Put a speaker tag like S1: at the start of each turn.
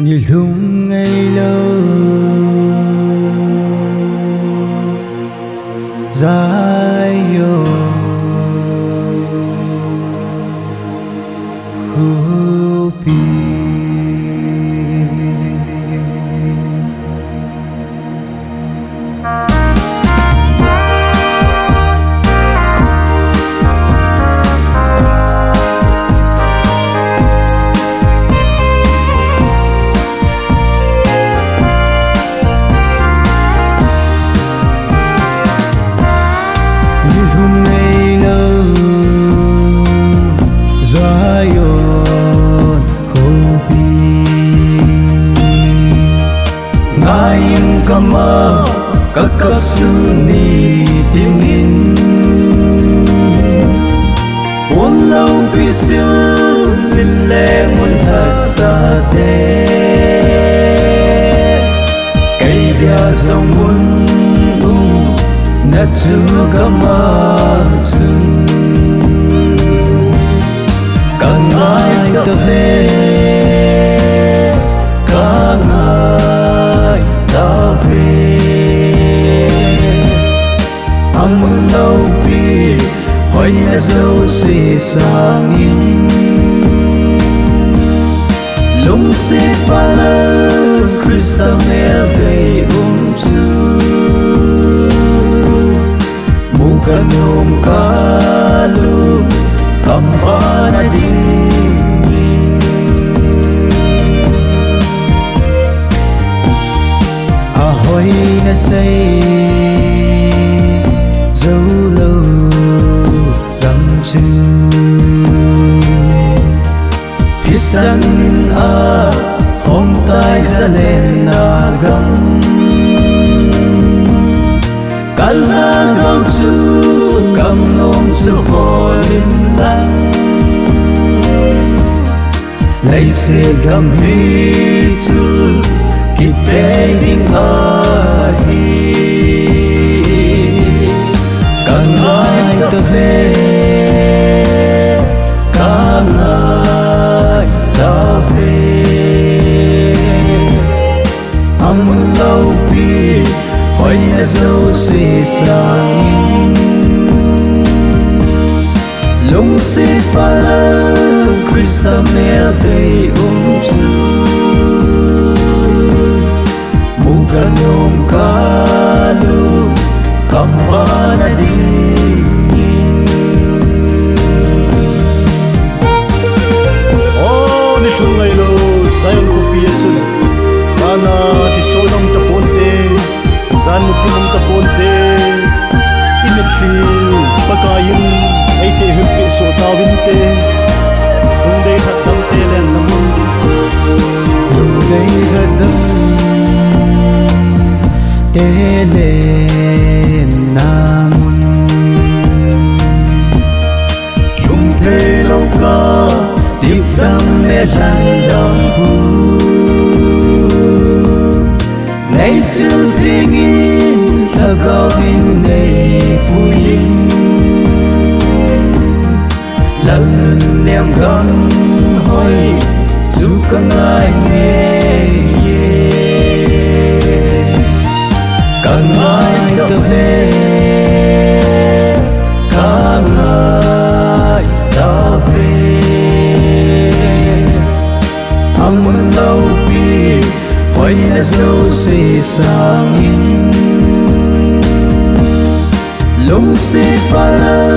S1: như lúc ngày lâu dài yo khupi
S2: kama kakasuni tingin walau bisil lileng mulhat sa te kay dia zamun na chu kama chun kangai ta ve hỏi nhà dâu xì sang in lung xì ba lơ Christa mel gây chu mu ca nhôm ca lu khăm ba na đinh à hỏi na say dấu lâu chu kisan a hom tai sa lên na gam kala gau chu kam nom chu holin lan lấy se gam hi chu kit being a hi kan ai ta ve hỏi nhà dâu xì sang in lung xì ba lơ Christa mel gây chu mu ca nhôm ca lu khăm ba na đinh
S3: oh ni thung ngai lo sayon ko pietsun kana ti solong taponte san mukimong taponte imitfil pagayun ay te himpi so tawinte hunday hatam telen namun
S1: hunday hatam telen namun
S2: yung thelaw ka tipdam melandam pu ngày xưa tingin tagawin nay puyin lần niềm gắn hỏi dù có ai nghe càng ai ta về càng ai ta về ang muốn lâu bi hỏi nhà dâu xì sang in lung xì ba lơ